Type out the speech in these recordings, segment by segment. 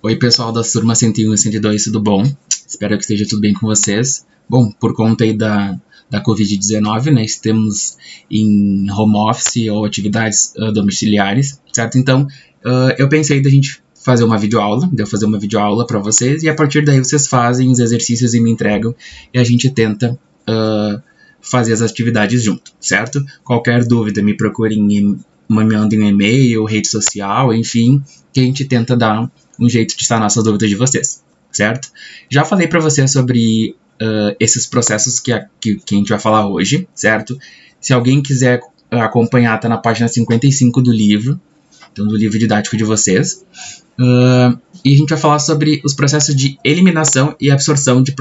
Oi, pessoal da turma 101 e 102, tudo bom? Espero que esteja tudo bem com vocês. Bom, por conta aí da Covid-19, né, estamos em home office ou atividades domiciliares, certo? Então, eu pensei da gente fazer uma videoaula, de eu fazer uma videoaula para vocês, e a partir daí vocês fazem os exercícios e me entregam, e a gente tenta fazer as atividades junto, certo? Qualquer dúvida, me procurem, me mandem um e-mail, rede social, enfim, que a gente tenta dar um jeito de sanar essas dúvidas de vocês, certo? Já falei para vocês sobre esses processos que a gente vai falar hoje, certo? Se alguém quiser acompanhar, tá na página 55 do livro, então do livro didático de vocês. E a gente vai falar sobre os processos de eliminação e absorção de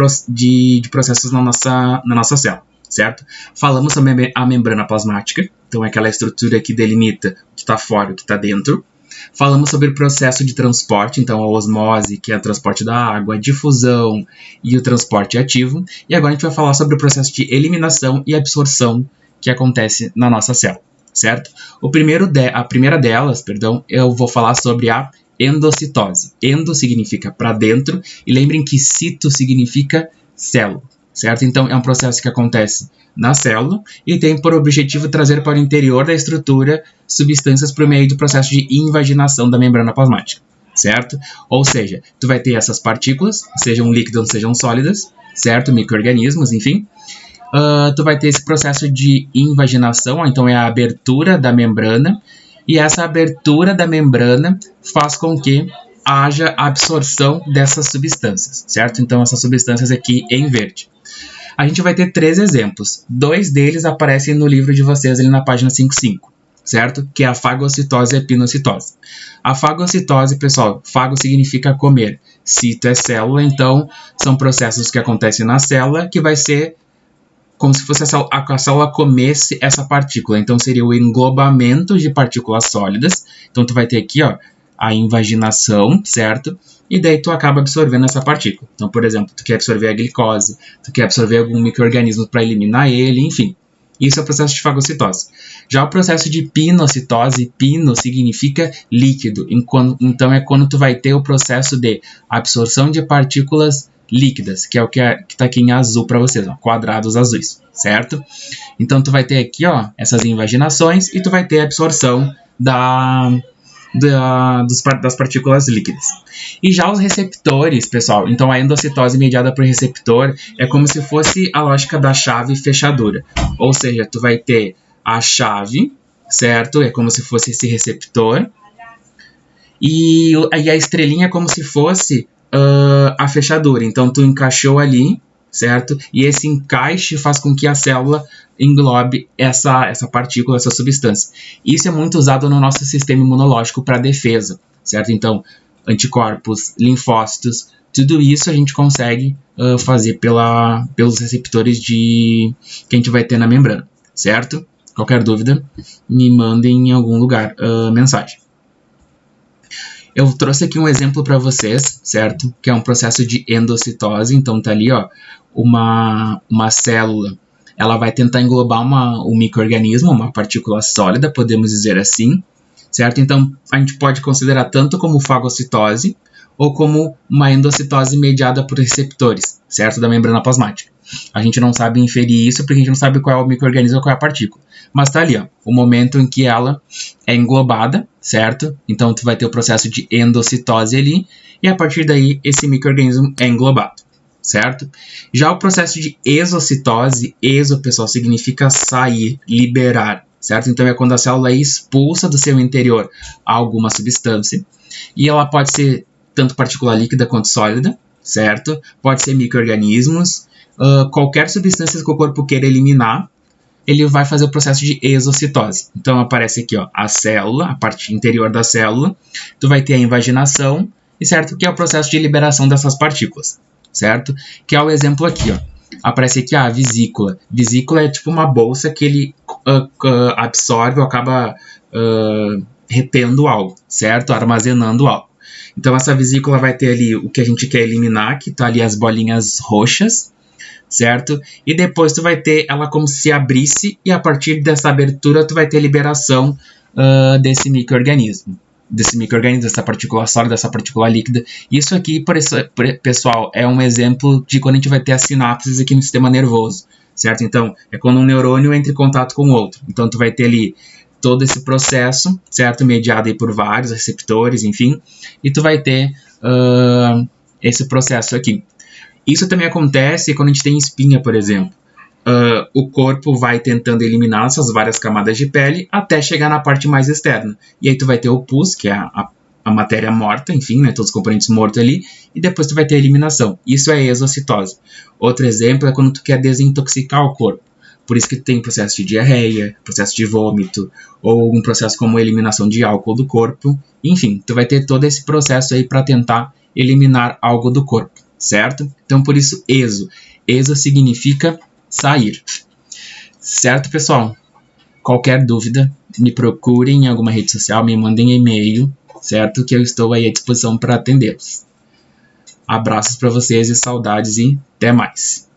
processos na nossa célula, certo? Falamos sobre a membrana plasmática, então é aquela estrutura que delimita o que está fora e o que está dentro. Falamos sobre o processo de transporte, então a osmose, que é o transporte da água, a difusão e o transporte ativo. E agora a gente vai falar sobre o processo de eliminação e absorção que acontece na nossa célula, certo? A primeira delas, eu vou falar sobre a endocitose. Endo significa para dentro e lembrem que cito significa célula, certo? Então é um processo que acontece na célula e tem por objetivo trazer para o interior da estrutura substâncias por meio do processo de invaginação da membrana plasmática, certo? Ou seja, tu vai ter essas partículas, sejam líquidas ou sejam sólidas, certo? Micro-organismos, enfim. Tu vai ter esse processo de invaginação, então é a abertura da membrana, e essa abertura da membrana faz com que haja absorção dessas substâncias, certo? Então essas substâncias aqui em verde. A gente vai ter 3 exemplos. 2 deles aparecem no livro de vocês ali na página 55, certo? Que é a fagocitose e a pinocitose. A fagocitose, pessoal, fago significa comer. Cito é célula, então são processos que acontecem na célula que vai ser como se fosse a célula comesse essa partícula. Então seria o englobamento de partículas sólidas. Então tu vai ter aqui, ó, a invaginação, certo? E daí tu acaba absorvendo essa partícula. Então, por exemplo, tu quer absorver a glicose, tu quer absorver algum micro-organismo para eliminar ele, enfim. Isso é o processo de fagocitose. Já o processo de pinocitose, pino significa líquido. Então é quando tu vai ter o processo de absorção de partículas líquidas, que é o que está aqui em azul para vocês, ó, quadrados azuis, certo? Então tu vai ter aqui, ó, essas invaginações e tu vai ter a absorção das partículas líquidas. E já os receptores, pessoal, então a endocitose mediada por receptor é como se fosse a lógica da chave fechadura. Ou seja, tu vai ter a chave, certo? É como se fosse esse receptor. E a estrelinha é como se fosse a fechadura. Então tu encaixou ali, certo? E esse encaixe faz com que a célula englobe essa partícula, essa substância. Isso é muito usado no nosso sistema imunológico para defesa, certo? Então, anticorpos, linfócitos, tudo isso a gente consegue fazer pelos receptores que a gente vai ter na membrana, certo? Qualquer dúvida, me mandem em algum lugar mensagem. Eu trouxe aqui um exemplo para vocês, certo? Que é um processo de endocitose. Então tá ali, ó, uma célula. Ela vai tentar englobar um micro-organismo, uma partícula sólida, podemos dizer assim, certo? Então a gente pode considerar tanto como fagocitose ou como uma endocitose mediada por receptores, certo? Da membrana plasmática. A gente não sabe inferir isso porque a gente não sabe qual é o micro-organismo ou qual é a partícula. Mas tá ali, ó, o momento em que ela é englobada, certo? Então tu vai ter o processo de endocitose ali e a partir daí esse micro-organismo é englobado, certo? Já o processo de exocitose, exo, pessoal, significa sair, liberar, certo? Então é quando a célula expulsa do seu interior alguma substância e ela pode ser tanto partícula líquida quanto sólida, certo? Pode ser micro-organismos, qualquer substância que o corpo queira eliminar, ele vai fazer o processo de exocitose. Então aparece aqui, ó, a célula, a parte interior da célula, tu vai ter a invaginação, e certo? Que é o processo de liberação dessas partículas, certo? Que é o exemplo aqui, ó. Aparece aqui a vesícula. Vesícula é tipo uma bolsa que ele absorve ou acaba retendo algo, certo? Armazenando algo. Então essa vesícula vai ter ali o que a gente quer eliminar, que tá ali as bolinhas roxas, certo? E depois tu vai ter ela como se abrisse e a partir dessa abertura tu vai ter liberação desse micro-organismo, desse micro-organismo, dessa partícula sólida, dessa partícula líquida. Isso aqui, pessoal, é um exemplo de quando a gente vai ter as sinapses aqui no sistema nervoso, certo? Então, é quando um neurônio entra em contato com o outro. Então, tu vai ter ali todo esse processo, certo? Mediado aí por vários receptores, enfim, e tu vai ter esse processo aqui. Isso também acontece quando a gente tem espinha, por exemplo. O corpo vai tentando eliminar essas várias camadas de pele até chegar na parte mais externa. E aí tu vai ter o pus, que é a matéria morta, enfim, né, todos os componentes mortos ali, e depois tu vai ter a eliminação. Isso é exocitose. Outro exemplo é quando tu quer desintoxicar o corpo. Por isso que tu tem processo de diarreia, processo de vômito, ou um processo como eliminação de álcool do corpo. Enfim, tu vai ter todo esse processo aí para tentar eliminar algo do corpo, certo? Então, por isso, exo. Exo significa sair. Certo, pessoal? Qualquer dúvida, me procurem em alguma rede social, me mandem e-mail, certo? Que eu estou aí à disposição para atendê-los. Abraços para vocês e saudades e até mais.